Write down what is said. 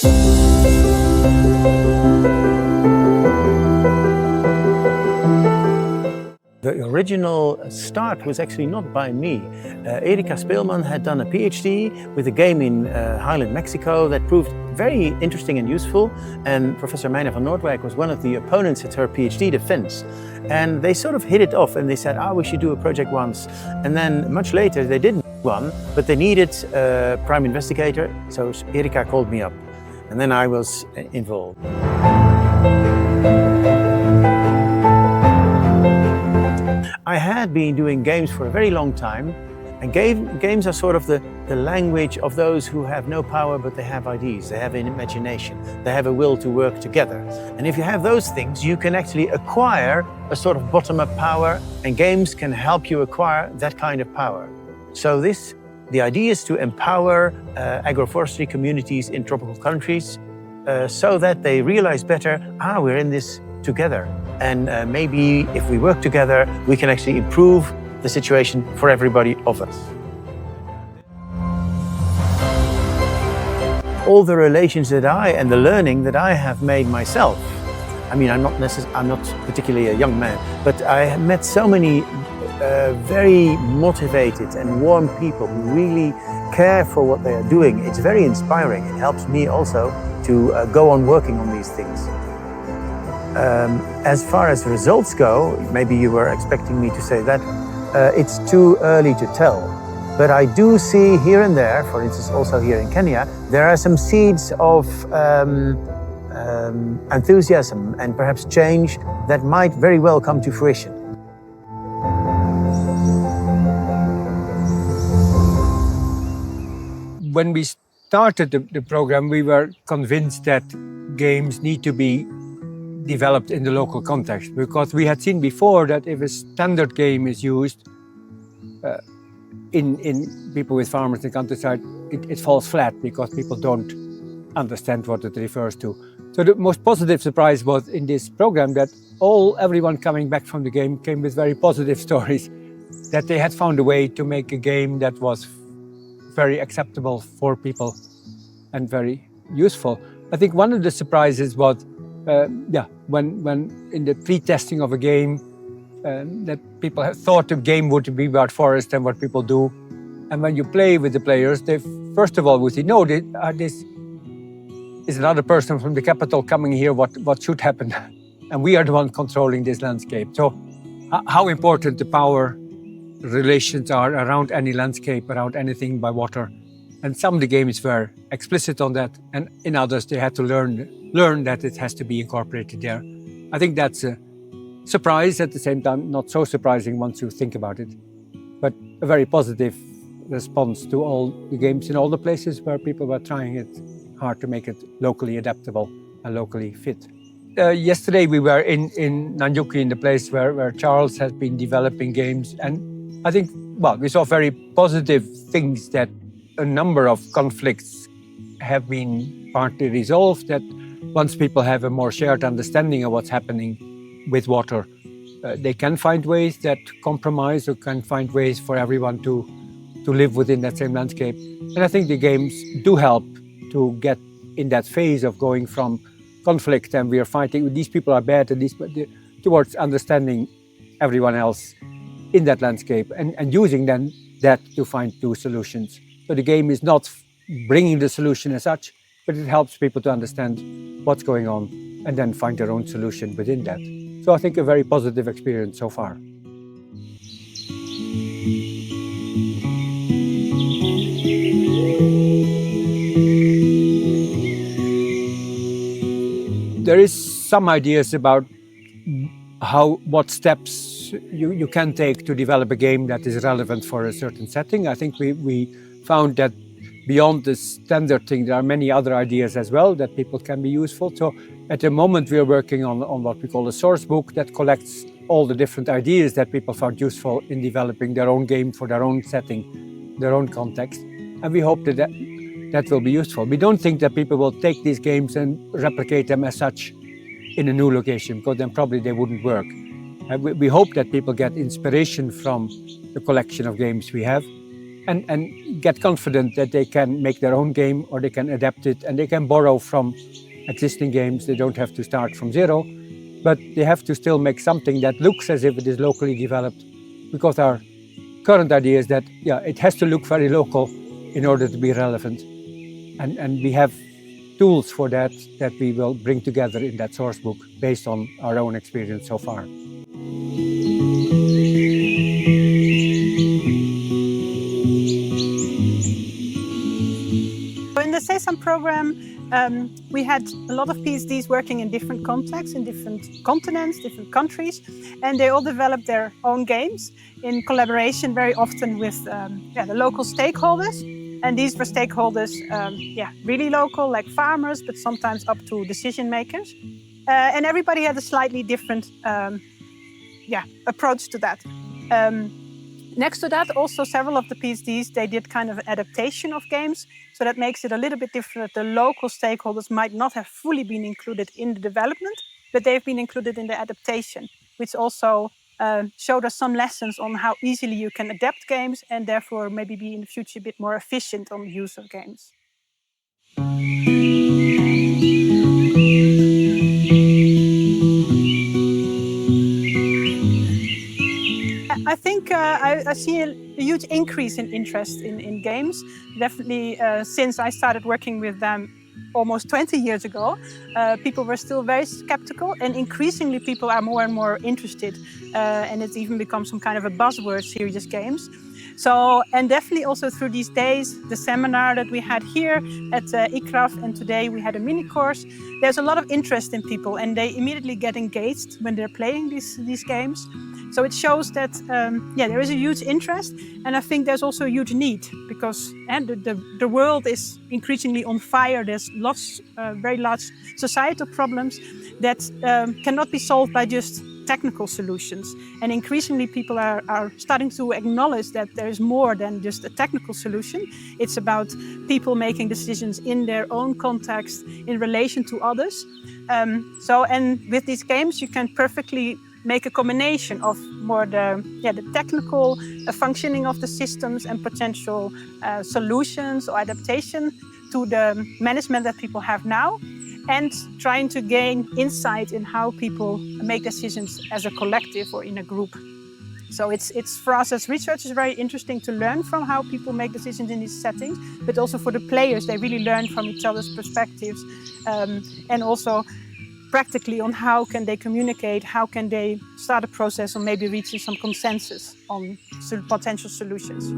The original start was actually not by me. Erika Speelman had done a PhD with a game in Highland, Mexico that proved very interesting and useful, and Professor Meijner van Noordwijk was one of the opponents at her PhD defense. And they sort of hit it off and they said, we should do a project once. And then much later they didn't do one, but they needed a prime investigator, so Erika called me up. And then I was involved. I had been doing games for a very long time, and games are sort of the language of those who have no power but they have ideas, they have an imagination, they have a will to work together. And if you have those things, you can actually acquire a sort of bottom-up power, and games can help you acquire that kind of power. So the idea is to empower agroforestry communities in tropical countries so that they realize better, we're in this together. And maybe if we work together, we can actually improve the situation for everybody of us. All the relations that and the learning that I have made myself. I mean, I'm not particularly a young man, but I have met so many very motivated and warm people who really care for what they are doing. It's very inspiring. It helps me also to go on working on these things. As far as results go, maybe you were expecting me to say that, it's too early to tell. But I do see here and there, for instance also here in Kenya, there are some seeds of enthusiasm and perhaps change that might very well come to fruition. When we started the program, we were convinced that games need to be developed in the local context, because we had seen before that if a standard game is used in people with farmers in the countryside, it falls flat because people don't understand what it refers to. So the most positive surprise was in this program that everyone coming back from the game came with very positive stories, that they had found a way to make a game that was very acceptable for people and very useful. I think one of the surprises was when in the pre-testing of a game, that people had thought the game would be about forest and what people do. And when you play with the players, they first of all would say, no, this is another person from the capital coming here, what should happen? And we are the one controlling this landscape. So how important the power relations are around any landscape, around anything by water. And some of the games were explicit on that, and in others they had to learn that it has to be incorporated there. I think that's a surprise, at the same time not so surprising once you think about it, but a very positive response to all the games in all the places where people were trying it hard to make it locally adaptable and locally fit. Yesterday we were in Nanyuki, in the place where Charles has been developing games, and I think, we saw very positive things, that a number of conflicts have been partly resolved, that once people have a more shared understanding of what's happening with water, they can find ways that compromise, or can find ways for everyone to live within that same landscape. And I think the games do help to get in that phase of going from conflict and we are fighting, these people are bad, and towards understanding everyone else in that landscape and using then that to find new solutions. So the game is not bringing the solution as such, but it helps people to understand what's going on and then find their own solution within that. So I think a very positive experience so far. There is some ideas about what steps you can take to develop a game that is relevant for a certain setting. I think we found that beyond the standard thing, there are many other ideas as well that people can be useful. So at the moment we are working on what we call a source book that collects all the different ideas that people found useful in developing their own game for their own setting, their own context. And we hope that will be useful. We don't think that people will take these games and replicate them as such in a new location, because then probably they wouldn't work. We hope that people get inspiration from the collection of games we have, and get confident that they can make their own game or they can adapt it and they can borrow from existing games. They don't have to start from zero, but they have to still make something that looks as if it is locally developed, because our current idea is that, yeah, it has to look very local in order to be relevant. And we have tools for that we will bring together in that source book based on our own experience so far. In the SESAM program, we had a lot of PhDs working in different contexts, in different continents, different countries, and they all developed their own games in collaboration very often with the local stakeholders. And these were stakeholders, really local, like farmers, but sometimes up to decision makers. And everybody had a slightly different approach to that. Next to that, also several of the PhDs, they did kind of an adaptation of games. So that makes it a little bit different. The local stakeholders might not have fully been included in the development, but they've been included in the adaptation, which also showed us some lessons on how easily you can adapt games and therefore maybe be in the future a bit more efficient on the use of games. I think I see a huge increase in interest in games. Definitely since I started working with them almost 20 years ago, people were still very skeptical, and increasingly people are more and more interested, and it's even become some kind of a buzzword, serious games. So, and definitely also through these days, the seminar that we had here at ICRAF, and today we had a mini course, there's a lot of interest in people and they immediately get engaged when they're playing these games. So it shows that there is a huge interest, and I think there's also a huge need, because the world is increasingly on fire. There's lots, very large societal problems that cannot be solved by just technical solutions. And increasingly people are starting to acknowledge that there is more than just a technical solution. It's about people making decisions in their own context in relation to others. And with these games you can perfectly make a combination of more the technical functioning of the systems and potential solutions or adaptation to the management that people have now, and trying to gain insight in how people make decisions as a collective or in a group. So it's for us as researchers very interesting to learn from how people make decisions in these settings, but also for the players, they really learn from each other's perspectives, and also practically on how can they communicate, how can they start a process on maybe reaching some consensus on potential solutions.